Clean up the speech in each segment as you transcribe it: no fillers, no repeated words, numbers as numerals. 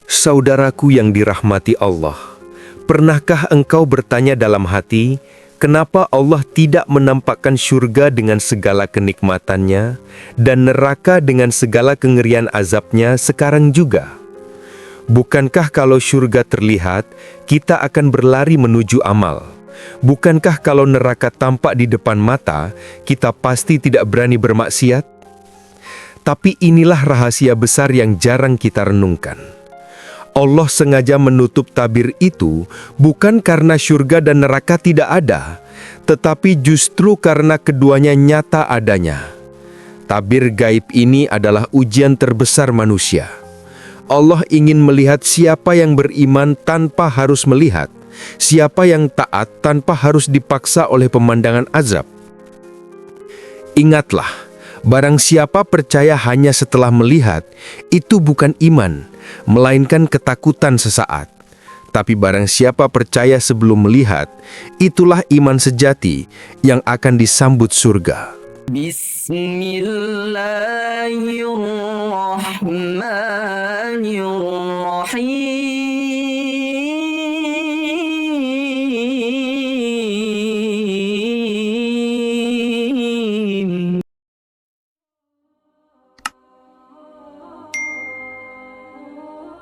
Saudaraku yang dirahmati Allah, pernahkah engkau bertanya dalam hati, kenapa Allah tidak menampakkan syurga dengan segala kenikmatannya dan neraka dengan segala kengerian azabnya sekarang juga? Bukankah kalau syurga terlihat, kita akan berlari menuju amal? Bukankah kalau neraka tampak di depan mata, kita pasti tidak berani bermaksiat? Tapi inilah rahasia besar yang jarang kita renungkan. Allah sengaja menutup tabir itu bukan karena syurga dan neraka tidak ada, tetapi justru karena keduanya nyata adanya. Tabir gaib ini adalah ujian terbesar manusia. Allah ingin melihat siapa yang beriman tanpa harus melihat, siapa yang taat tanpa harus dipaksa oleh pemandangan azab. Ingatlah, barang siapa percaya hanya setelah melihat, itu bukan iman, melainkan ketakutan sesaat. Tapi barang siapa percaya sebelum melihat, itulah iman sejati yang akan disambut surga. Bismillahirrahmanirrahim.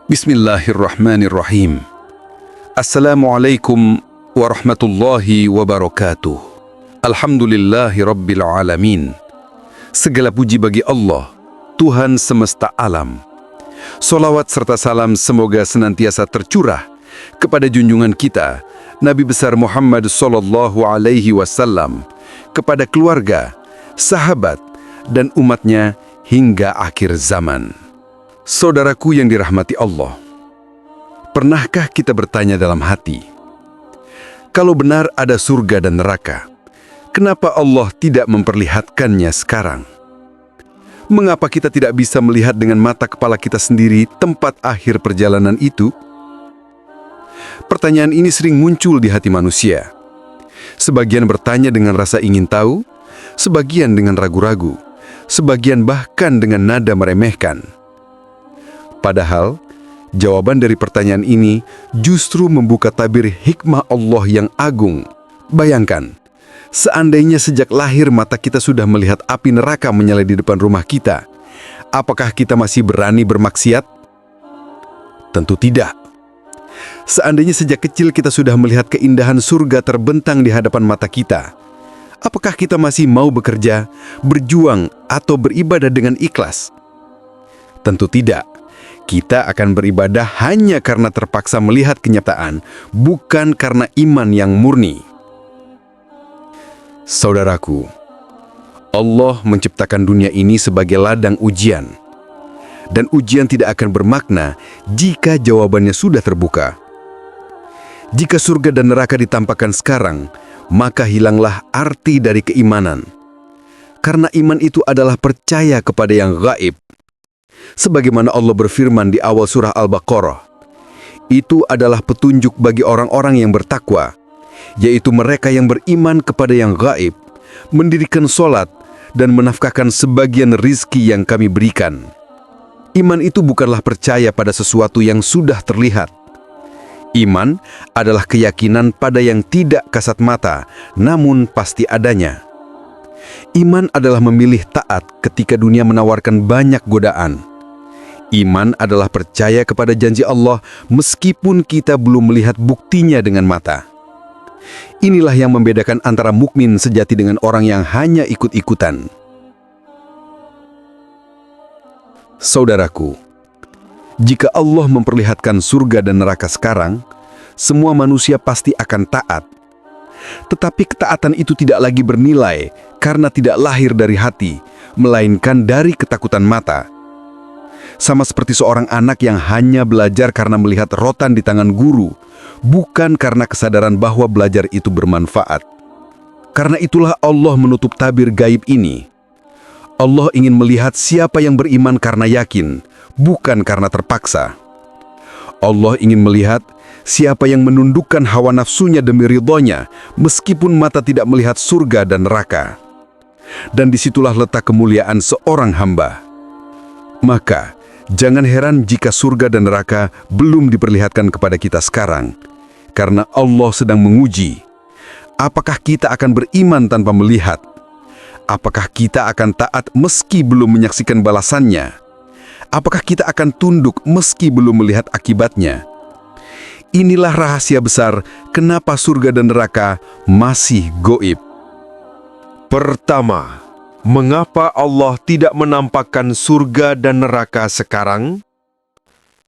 Bismillahirrahmanirrahim. Assalamualaikum warahmatullahi wabarakatuh. Alhamdulillahi rabbil alamin. Segala puji bagi Allah, Tuhan semesta alam. Solawat serta salam semoga senantiasa tercurah kepada junjungan kita, Nabi besar Muhammad sallallahu alaihi wasallam, kepada keluarga, sahabat, dan umatnya hingga akhir zaman. Saudaraku yang dirahmati Allah, pernahkah kita bertanya dalam hati, kalau benar ada surga dan neraka, kenapa Allah tidak memperlihatkannya sekarang? Mengapa kita tidak bisa melihat dengan mata kepala kita sendiri tempat akhir perjalanan itu? Pertanyaan ini sering muncul di hati manusia. Sebagian bertanya dengan rasa ingin tahu, sebagian dengan ragu-ragu, sebagian bahkan dengan nada meremehkan. Padahal, jawaban dari pertanyaan ini justru membuka tabir hikmah Allah yang agung. Bayangkan, seandainya sejak lahir mata kita sudah melihat api neraka menyala di depan rumah kita, apakah kita masih berani bermaksiat? Tentu tidak. Seandainya sejak kecil kita sudah melihat keindahan surga terbentang di hadapan mata kita, apakah kita masih mau bekerja, berjuang, atau beribadah dengan ikhlas? Tentu tidak. Kita akan beribadah hanya karena terpaksa melihat kenyataan, bukan karena iman yang murni. Saudaraku, Allah menciptakan dunia ini sebagai ladang ujian. Dan ujian tidak akan bermakna jika jawabannya sudah terbuka. Jika surga dan neraka ditampakkan sekarang, maka hilanglah arti dari keimanan. Karena iman itu adalah percaya kepada yang gaib. Sebagaimana Allah berfirman di awal surah Al-Baqarah, itu adalah petunjuk bagi orang-orang yang bertakwa, yaitu mereka yang beriman kepada yang gaib, mendirikan sholat, dan menafkahkan sebagian rizki yang kami berikan. Iman itu bukanlah percaya pada sesuatu yang sudah terlihat. Iman adalah keyakinan pada yang tidak kasat mata, namun pasti adanya. Iman adalah memilih taat ketika dunia menawarkan banyak godaan. Iman adalah percaya kepada janji Allah meskipun kita belum melihat buktinya dengan mata. Inilah yang membedakan antara mukmin sejati dengan orang yang hanya ikut-ikutan. Saudaraku, jika Allah memperlihatkan surga dan neraka sekarang, semua manusia pasti akan taat. Tetapi ketaatan itu tidak lagi bernilai karena tidak lahir dari hati, melainkan dari ketakutan mata. Sama seperti seorang anak yang hanya belajar karena melihat rotan di tangan guru, bukan karena kesadaran bahwa belajar itu bermanfaat. Karena itulah Allah menutup tabir gaib ini. Allah ingin melihat siapa yang beriman karena yakin, bukan karena terpaksa. Allah ingin melihat siapa yang menundukkan hawa nafsunya demi ridhonya, meskipun mata tidak melihat surga dan neraka. Dan disitulah letak kemuliaan seorang hamba. Maka, Jangan heran jika surga dan neraka belum diperlihatkan kepada kita sekarang, karena Allah sedang menguji. Apakah kita akan beriman tanpa melihat? Apakah kita akan taat meski belum menyaksikan balasannya? Apakah kita akan tunduk meski belum melihat akibatnya? Inilah rahasia besar kenapa surga dan neraka masih goib. Pertama, mengapa Allah tidak menampakkan surga dan neraka sekarang?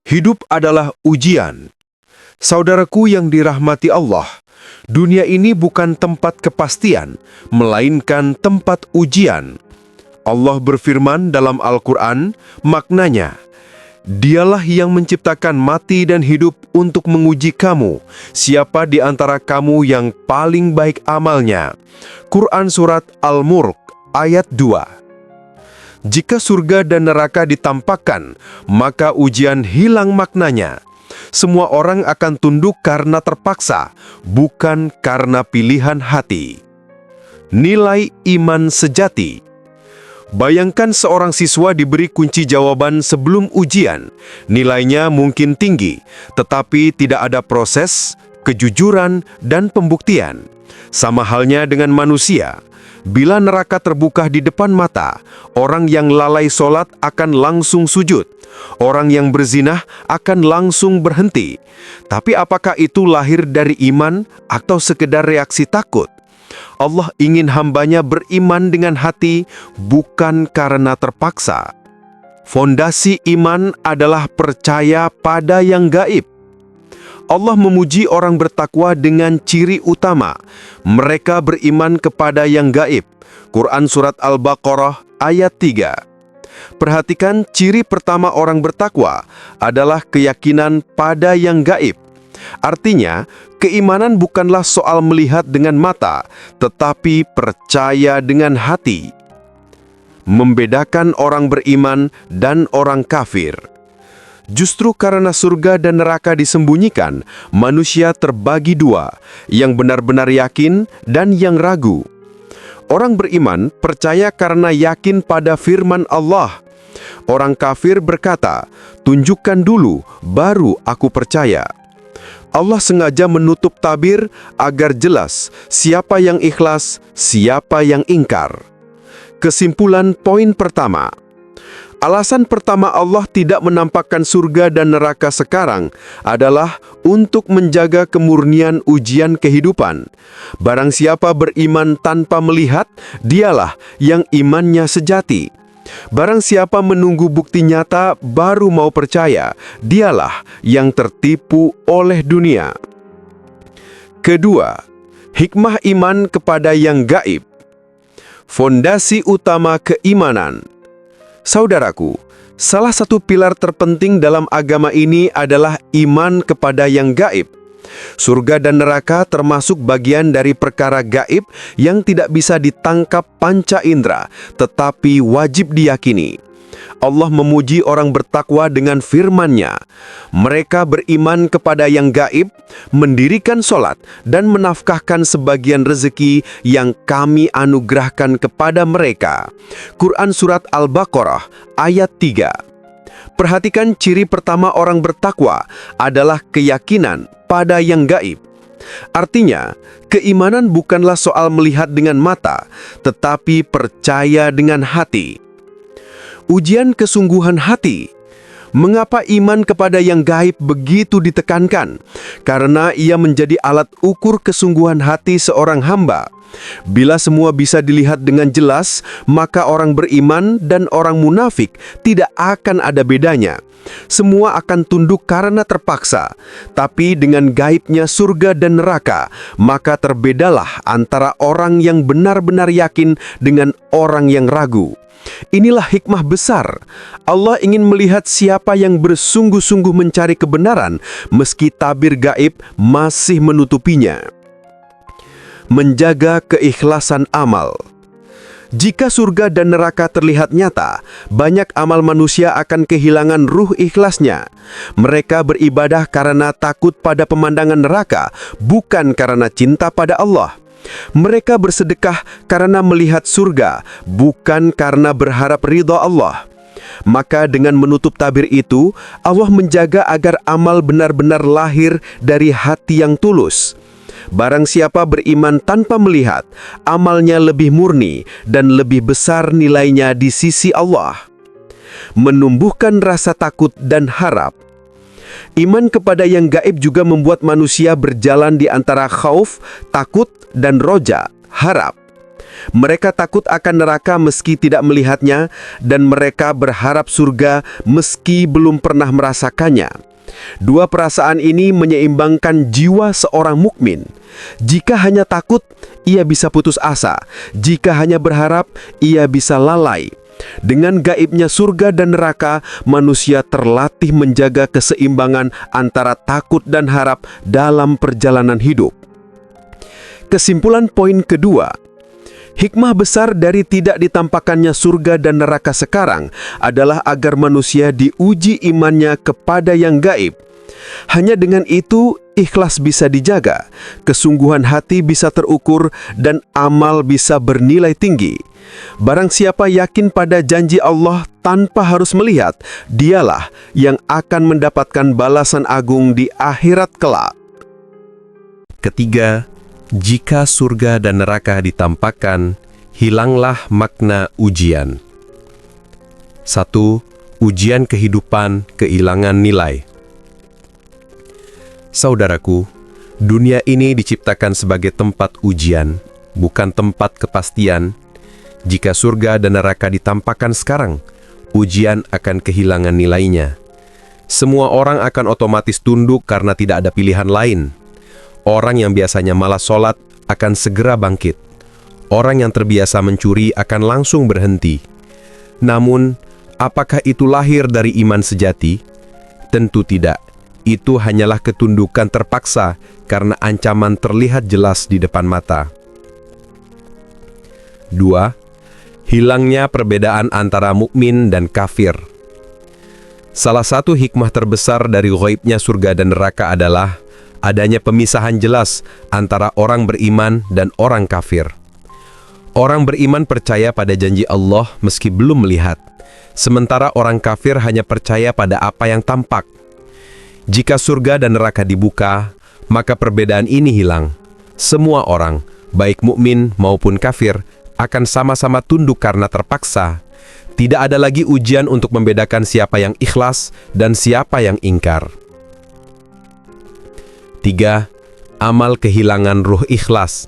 Hidup adalah ujian. Saudaraku yang dirahmati Allah, dunia ini bukan tempat kepastian, melainkan tempat ujian. Allah berfirman dalam Al-Quran, maknanya, Dialah yang menciptakan mati dan hidup untuk menguji kamu, siapa di antara kamu yang paling baik amalnya. Quran Surat Al-Mulk ayat 2. Jika surga dan neraka ditampakkan, maka ujian hilang maknanya. Semua orang akan tunduk karena terpaksa, bukan karena pilihan hati. Nilai iman sejati. Bayangkan seorang siswa diberi kunci jawaban sebelum ujian. Nilainya mungkin tinggi, tetapi tidak ada proses, kejujuran, dan pembuktian. Sama halnya dengan manusia. Bila neraka terbuka di depan mata, orang yang lalai sholat akan langsung sujud. Orang yang berzinah akan langsung berhenti. Tapi apakah itu lahir dari iman atau sekedar reaksi takut? Allah ingin hambanya beriman dengan hati, bukan karena terpaksa. Fondasi iman adalah percaya pada yang gaib. Allah memuji orang bertakwa dengan ciri utama. Mereka beriman kepada yang gaib. Quran Surat Al-Baqarah ayat 3. Perhatikan ciri pertama orang bertakwa adalah keyakinan pada yang gaib. Artinya, keimanan bukanlah soal melihat dengan mata, tetapi percaya dengan hati. Membedakan orang beriman dan orang kafir. Justru karena surga dan neraka disembunyikan, manusia terbagi dua, yang benar-benar yakin dan yang ragu. Orang beriman percaya karena yakin pada firman Allah. Orang kafir berkata, "Tunjukkan dulu, baru aku percaya." Allah sengaja menutup tabir agar jelas siapa yang ikhlas, siapa yang ingkar. Kesimpulan poin pertama. Alasan pertama Allah tidak menampakkan surga dan neraka sekarang adalah untuk menjaga kemurnian ujian kehidupan. Barang siapa beriman tanpa melihat, dialah yang imannya sejati. Barang siapa menunggu bukti nyata baru mau percaya, dialah yang tertipu oleh dunia. Kedua, hikmah iman kepada yang gaib. Fondasi utama keimanan. Saudaraku, salah satu pilar terpenting dalam agama ini adalah iman kepada yang gaib. Surga dan neraka termasuk bagian dari perkara gaib yang tidak bisa ditangkap panca indera, tetapi wajib diyakini. Allah memuji orang bertakwa dengan firman-Nya. Mereka beriman kepada yang gaib, mendirikan sholat, dan menafkahkan sebagian rezeki yang Kami anugerahkan kepada mereka. Quran Surat Al-Baqarah ayat 3. Perhatikan ciri pertama orang bertakwa adalah keyakinan pada yang gaib. Artinya, keimanan bukanlah soal melihat dengan mata, tetapi percaya dengan hati. Ujian kesungguhan hati. Mengapa iman kepada yang gaib begitu ditekankan? Karena ia menjadi alat ukur kesungguhan hati seorang hamba. Bila semua bisa dilihat dengan jelas, maka orang beriman dan orang munafik tidak akan ada bedanya. Semua akan tunduk karena terpaksa. Tapi dengan gaibnya surga dan neraka, maka terbedalah antara orang yang benar-benar yakin dengan orang yang ragu. Inilah hikmah besar. Allah ingin melihat siapa yang bersungguh-sungguh mencari kebenaran, meski tabir gaib masih menutupinya. Menjaga keikhlasan amal. Jika surga dan neraka terlihat nyata, banyak amal manusia akan kehilangan ruh ikhlasnya. Mereka beribadah karena takut pada pemandangan neraka, bukan karena cinta pada Allah. Mereka bersedekah karena melihat surga, bukan karena berharap ridha Allah. Maka dengan menutup tabir itu, Allah menjaga agar amal benar-benar lahir dari hati yang tulus. Barang siapa beriman tanpa melihat, amalnya lebih murni dan lebih besar nilainya di sisi Allah. Menumbuhkan rasa takut dan harap. Iman kepada yang gaib juga membuat manusia berjalan di antara khauf, takut, dan roja, harap. Mereka takut akan neraka meski tidak melihatnya, dan mereka berharap surga meski belum pernah merasakannya. Dua perasaan ini menyeimbangkan jiwa seorang mukmin. Jika hanya takut, ia bisa putus asa. Jika hanya berharap, ia bisa lalai. Dengan gaibnya surga dan neraka, manusia terlatih menjaga keseimbangan antara takut dan harap dalam perjalanan hidup. Kesimpulan poin kedua, hikmah besar dari tidak ditampakkannya surga dan neraka sekarang adalah agar manusia diuji imannya kepada yang gaib. Hanya dengan itu, ikhlas bisa dijaga, kesungguhan hati bisa terukur, dan amal bisa bernilai tinggi. Barang siapa yakin pada janji Allah tanpa harus melihat, dialah yang akan mendapatkan balasan agung di akhirat kelak. Ketiga, jika surga dan neraka ditampakkan, hilanglah makna ujian. 1. Ujian kehidupan kehilangan nilai. Saudaraku, dunia ini diciptakan sebagai tempat ujian, bukan tempat kepastian. Jika surga dan neraka ditampakkan sekarang, ujian akan kehilangan nilainya. Semua orang akan otomatis tunduk karena tidak ada pilihan lain. Orang yang biasanya malas sholat akan segera bangkit. Orang yang terbiasa mencuri akan langsung berhenti. Namun, apakah itu lahir dari iman sejati? Tentu tidak. Itu hanyalah ketundukan terpaksa karena ancaman terlihat jelas di depan mata. 2. Hilangnya perbedaan antara mukmin dan kafir. Salah satu hikmah terbesar dari ghaibnya surga dan neraka adalah adanya pemisahan jelas antara orang beriman dan orang kafir. Orang beriman percaya pada janji Allah meski belum melihat, sementara orang kafir hanya percaya pada apa yang tampak. Jika surga dan neraka dibuka, maka perbedaan ini hilang. Semua orang, baik mukmin maupun kafir, akan sama-sama tunduk karena terpaksa. Tidak ada lagi ujian untuk membedakan siapa yang ikhlas dan siapa yang ingkar. 3. Amal kehilangan ruh ikhlas.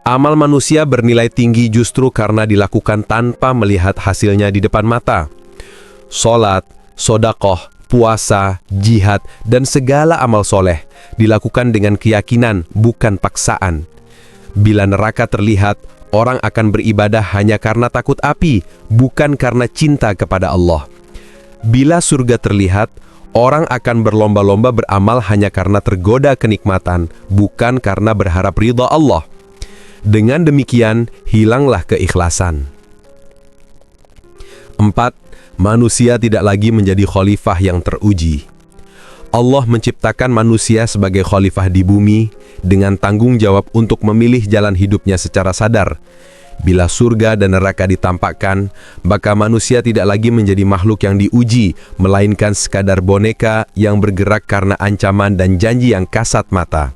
Amal manusia bernilai tinggi justru karena dilakukan tanpa melihat hasilnya di depan mata. Sholat, sedekah, puasa, jihad, dan segala amal soleh dilakukan dengan keyakinan, bukan paksaan. Bila neraka terlihat, orang akan beribadah hanya karena takut api, bukan karena cinta kepada Allah. Bila surga terlihat, orang akan berlomba-lomba beramal hanya karena tergoda kenikmatan, bukan karena berharap ridha Allah. Dengan demikian, hilanglah keikhlasan. 4. Manusia tidak lagi menjadi khalifah yang teruji. Allah menciptakan manusia sebagai khalifah di bumi dengan tanggung jawab untuk memilih jalan hidupnya secara sadar. Bila surga dan neraka ditampakkan, maka manusia tidak lagi menjadi makhluk yang diuji, melainkan sekadar boneka yang bergerak karena ancaman dan janji yang kasat mata.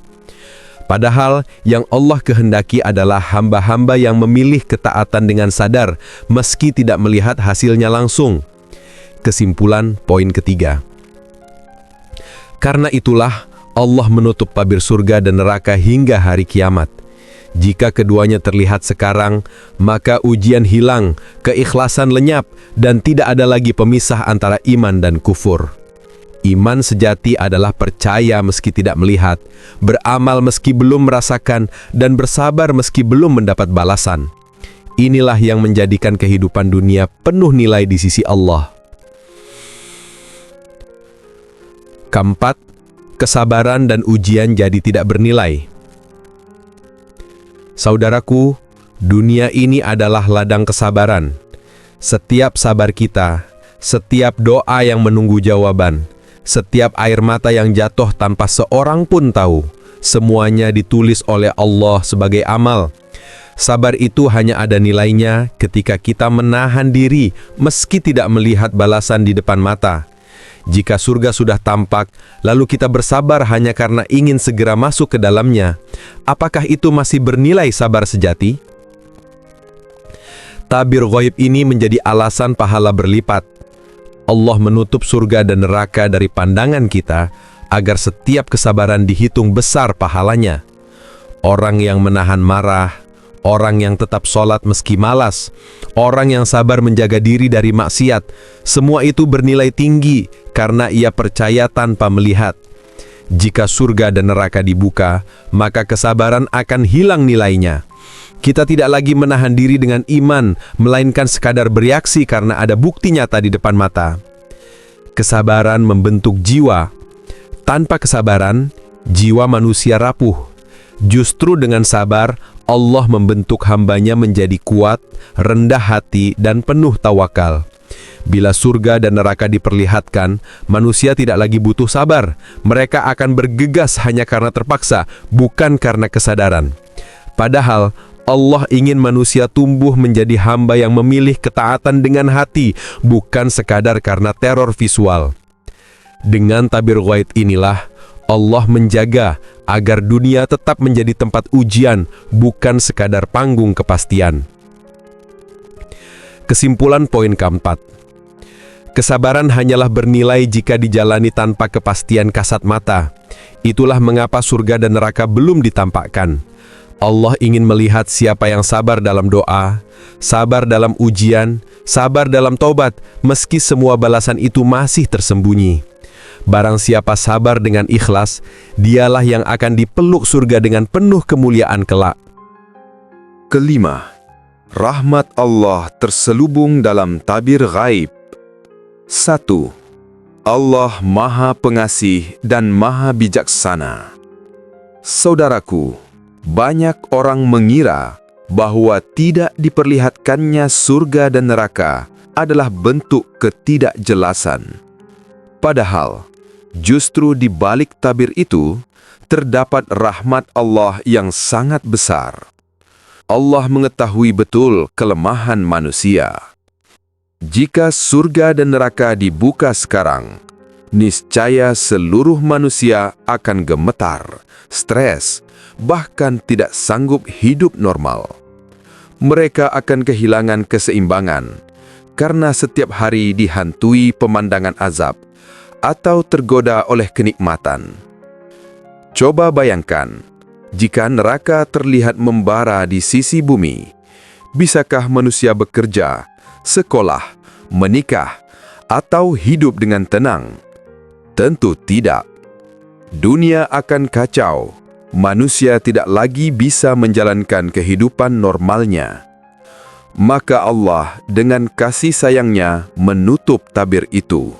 Padahal yang Allah kehendaki adalah hamba-hamba yang memilih ketaatan dengan sadar, meski tidak melihat hasilnya langsung. Kesimpulan poin ketiga. Karena itulah Allah menutup tabir surga dan neraka hingga hari kiamat. Jika keduanya terlihat sekarang, maka ujian hilang, keikhlasan lenyap, dan tidak ada lagi pemisah antara iman dan kufur. Iman sejati adalah percaya meski tidak melihat, beramal meski belum merasakan, dan bersabar meski belum mendapat balasan. Inilah yang menjadikan kehidupan dunia penuh nilai di sisi Allah. Keempat, kesabaran dan ujian jadi tidak bernilai. Saudaraku, dunia ini adalah ladang kesabaran. Setiap sabar kita, setiap doa yang menunggu jawaban, setiap air mata yang jatuh tanpa seorang pun tahu, Semuanya ditulis oleh Allah sebagai amal. Sabar itu hanya ada nilainya ketika kita menahan diri meski tidak melihat balasan di depan mata. Jika surga sudah tampak, lalu kita bersabar hanya karena ingin segera masuk ke dalamnya, apakah itu masih bernilai sabar sejati? Tabir ghaib ini menjadi alasan pahala berlipat. Allah menutup surga dan neraka dari pandangan kita agar setiap kesabaran dihitung besar pahalanya. Orang yang menahan marah, orang yang tetap sholat meski malas, orang yang sabar menjaga diri dari maksiat, semua itu bernilai tinggi karena ia percaya tanpa melihat. Jika surga dan neraka dibuka, maka kesabaran akan hilang nilainya. Kita tidak lagi menahan diri dengan iman, melainkan sekadar bereaksi karena ada bukti nyata di depan mata. Kesabaran membentuk jiwa. Tanpa kesabaran, jiwa manusia rapuh. Justru dengan sabar, Allah membentuk hambanya menjadi kuat, rendah hati, dan penuh tawakal. Bila surga dan neraka diperlihatkan, manusia tidak lagi butuh sabar. Mereka akan bergegas hanya karena terpaksa, bukan karena kesadaran. Padahal, Allah ingin manusia tumbuh menjadi hamba yang memilih ketaatan dengan hati, bukan sekadar karena teror visual. Dengan tabir ghaib inilah, Allah menjaga agar dunia tetap menjadi tempat ujian, bukan sekadar panggung kepastian. Kesimpulan poin keempat. Kesabaran hanyalah bernilai jika dijalani tanpa kepastian kasat mata. Itulah mengapa surga dan neraka belum ditampakkan. Allah ingin melihat siapa yang sabar dalam doa, sabar dalam ujian, sabar dalam taubat, meski semua balasan itu masih tersembunyi. Barang siapa sabar dengan ikhlas, dialah yang akan dipeluk surga dengan penuh kemuliaan kelak. Kelima, rahmat Allah terselubung dalam tabir ghaib. 1. Allah Maha Pengasih dan Maha Bijaksana. Saudaraku, banyak orang mengira bahwa tidak diperlihatkannya surga dan neraka adalah bentuk ketidakjelasan. Padahal, justru di balik tabir itu, terdapat rahmat Allah yang sangat besar. Allah mengetahui betul kelemahan manusia. Jika surga dan neraka dibuka sekarang, niscaya seluruh manusia akan gemetar, stres, bahkan tidak sanggup hidup normal. Mereka akan kehilangan keseimbangan, karena setiap hari dihantui pemandangan azab, atau tergoda oleh kenikmatan. Coba bayangkan, jika neraka terlihat membara di sisi bumi, bisakah manusia bekerja, sekolah, menikah, atau hidup dengan tenang? Tentu tidak. Dunia akan kacau. Manusia tidak lagi bisa menjalankan kehidupan normalnya. Maka Allah dengan kasih sayangnya menutup tabir itu,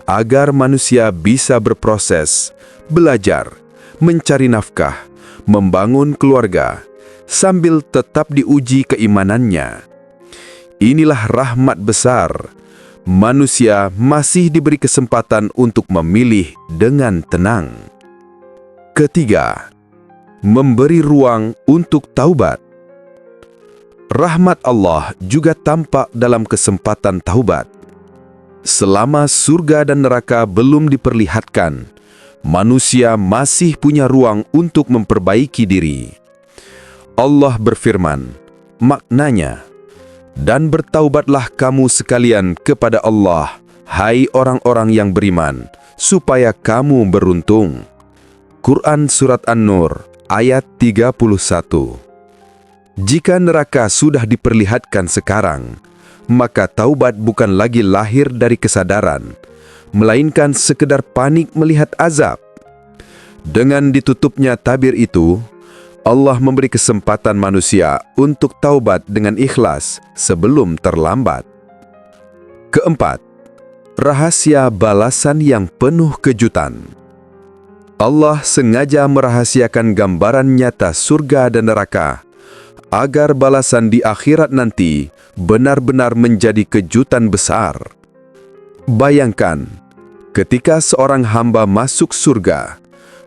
agar manusia bisa berproses, belajar, mencari nafkah, membangun keluarga, sambil tetap diuji keimanannya. Inilah rahmat besar. Manusia masih diberi kesempatan untuk memilih dengan tenang. Ketiga, memberi ruang untuk taubat. Rahmat Allah juga tampak dalam kesempatan taubat. Selama surga dan neraka belum diperlihatkan, manusia masih punya ruang untuk memperbaiki diri. Allah berfirman, maknanya, dan bertaubatlah kamu sekalian kepada Allah, hai orang-orang yang beriman, supaya kamu beruntung. Quran Surat An-Nur ayat 31. Jika neraka sudah diperlihatkan sekarang, maka taubat bukan lagi lahir dari kesadaran, melainkan sekedar panik melihat azab. Dengan ditutupnya tabir itu, Allah memberi kesempatan manusia untuk taubat dengan ikhlas sebelum terlambat. Keempat, rahasia balasan yang penuh kejutan. Allah sengaja merahasiakan gambaran nyata surga dan neraka, agar balasan di akhirat nanti benar-benar menjadi kejutan besar. Bayangkan, ketika seorang hamba masuk surga,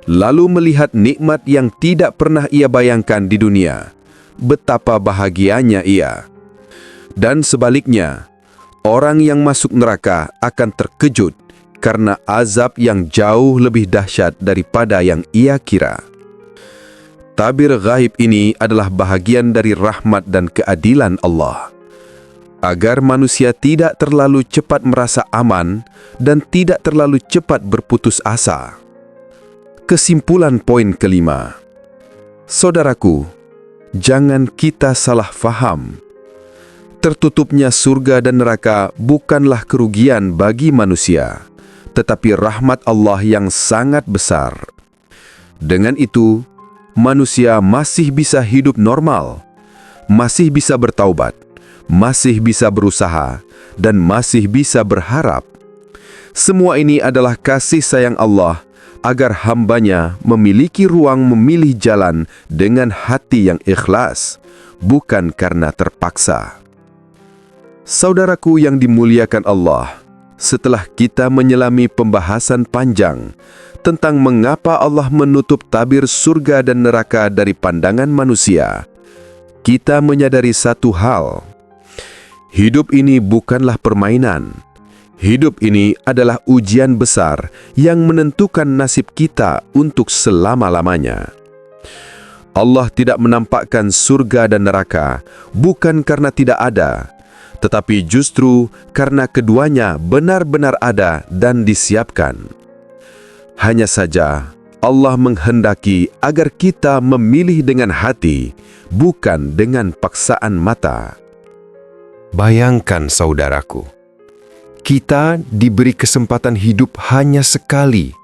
lalu melihat nikmat yang tidak pernah ia bayangkan di dunia, betapa bahagianya ia. Dan sebaliknya, orang yang masuk neraka akan terkejut karena azab yang jauh lebih dahsyat daripada yang ia kira. Tabir ghaib ini adalah bahagian dari rahmat dan keadilan Allah, agar manusia tidak terlalu cepat merasa aman dan tidak terlalu cepat berputus asa. Kesimpulan poin kelima. Saudaraku, jangan kita salah faham. Tertutupnya surga dan neraka bukanlah kerugian bagi manusia, tetapi rahmat Allah yang sangat besar. Dengan itu, manusia masih bisa hidup normal, masih bisa bertaubat, masih bisa berusaha, dan masih bisa berharap. Semua ini adalah kasih sayang Allah agar hambanya memiliki ruang memilih jalan dengan hati yang ikhlas, bukan karena terpaksa. Saudaraku yang dimuliakan Allah, setelah kita menyelami pembahasan panjang tentang mengapa Allah menutup tabir surga dan neraka dari pandangan manusia, kita menyadari satu hal. Hidup ini bukanlah permainan. Hidup ini adalah ujian besar yang menentukan nasib kita untuk selama-lamanya. Allah tidak menampakkan surga dan neraka bukan karena tidak ada, tetapi justru karena keduanya benar-benar ada dan disiapkan. Hanya saja, Allah menghendaki agar kita memilih dengan hati, bukan dengan paksaan mata. Bayangkan saudaraku, kita diberi kesempatan hidup hanya sekali.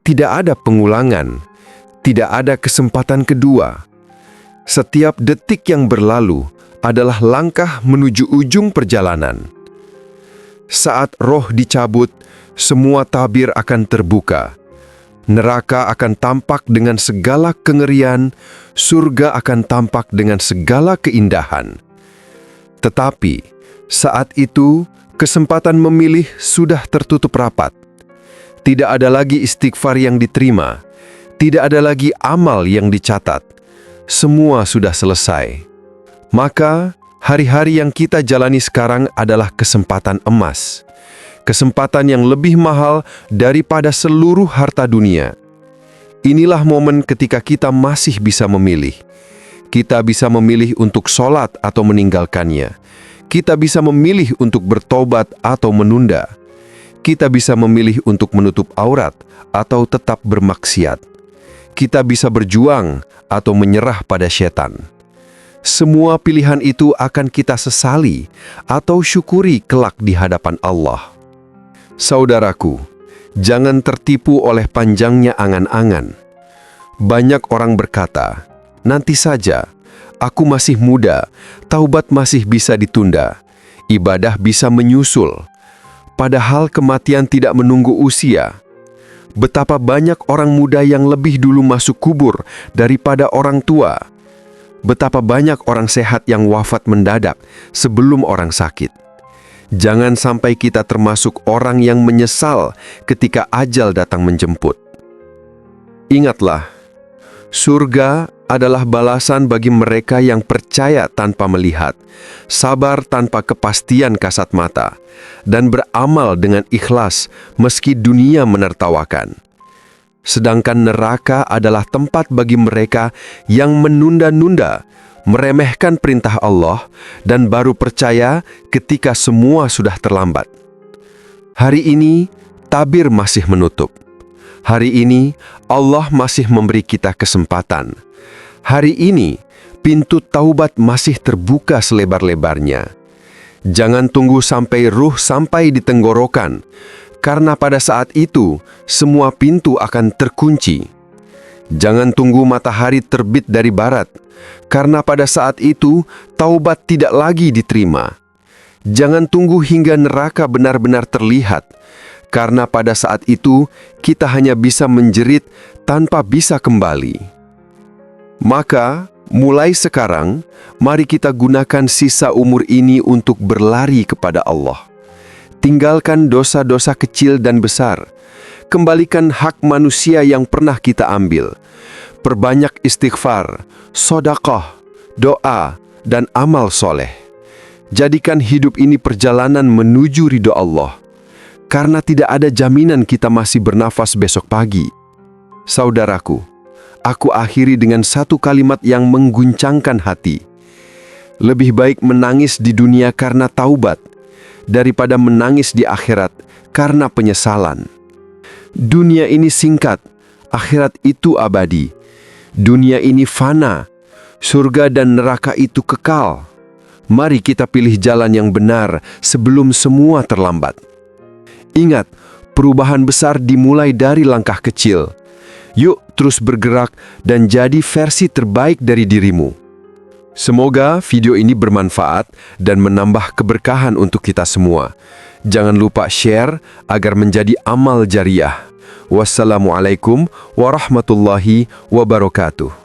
Tidak ada pengulangan, tidak ada kesempatan kedua. Setiap detik yang berlalu adalah langkah menuju ujung perjalanan. Saat roh dicabut, semua tabir akan terbuka. Neraka akan tampak dengan segala kengerian, surga akan tampak dengan segala keindahan. Tetapi, saat itu, kesempatan memilih sudah tertutup rapat. Tidak ada lagi istighfar yang diterima, tidak ada lagi amal yang dicatat. Semua sudah selesai. Maka, hari-hari yang kita jalani sekarang adalah kesempatan emas. Kesempatan yang lebih mahal daripada seluruh harta dunia. Inilah momen ketika kita masih bisa memilih. Kita bisa memilih untuk sholat atau meninggalkannya. Kita bisa memilih untuk bertobat atau menunda. Kita bisa memilih untuk menutup aurat atau tetap bermaksiat. Kita bisa berjuang atau menyerah pada setan. Semua pilihan itu akan kita sesali atau syukuri kelak di hadapan Allah. Saudaraku, jangan tertipu oleh panjangnya angan-angan. Banyak orang berkata, nanti saja, aku masih muda, taubat masih bisa ditunda, ibadah bisa menyusul. Padahal kematian tidak menunggu usia. Betapa banyak orang muda yang lebih dulu masuk kubur daripada orang tua. Betapa banyak orang sehat yang wafat mendadak sebelum orang sakit. Jangan sampai kita termasuk orang yang menyesal ketika ajal datang menjemput. Ingatlah, surga adalah balasan bagi mereka yang percaya tanpa melihat, sabar tanpa kepastian kasat mata, dan beramal dengan ikhlas meski dunia menertawakan. Sedangkan neraka adalah tempat bagi mereka yang menunda-nunda, meremehkan perintah Allah, dan baru percaya ketika semua sudah terlambat. Hari ini, tabir masih menutup. Hari ini, Allah masih memberi kita kesempatan. Hari ini, pintu taubat masih terbuka selebar-lebarnya. Jangan tunggu sampai ruh sampai di tenggorokan, karena pada saat itu, semua pintu akan terkunci. Jangan tunggu matahari terbit dari barat, karena pada saat itu, taubat tidak lagi diterima. Jangan tunggu hingga neraka benar-benar terlihat, karena pada saat itu, kita hanya bisa menjerit tanpa bisa kembali. Maka, mulai sekarang, mari kita gunakan sisa umur ini untuk berlari kepada Allah. Tinggalkan dosa-dosa kecil dan besar. kembalikan hak manusia yang pernah kita ambil. Perbanyak istighfar, sedekah, doa, dan amal soleh. Jadikan hidup ini perjalanan menuju ridho Allah, karena tidak ada jaminan kita masih bernafas besok pagi. Saudaraku, aku akhiri dengan satu kalimat yang mengguncangkan hati. Lebih baik menangis di dunia karena taubat, daripada menangis di akhirat karena penyesalan. Dunia ini singkat, akhirat itu abadi. Dunia ini fana, surga dan neraka itu kekal. Mari kita pilih jalan yang benar sebelum semua terlambat. Ingat, perubahan besar dimulai dari langkah kecil. Yuk terus bergerak dan jadi versi terbaik dari dirimu. Semoga video ini bermanfaat dan menambah keberkahan untuk kita semua. Jangan lupa share agar menjadi amal jariah. Wassalamualaikum warahmatullahi wabarakatuh.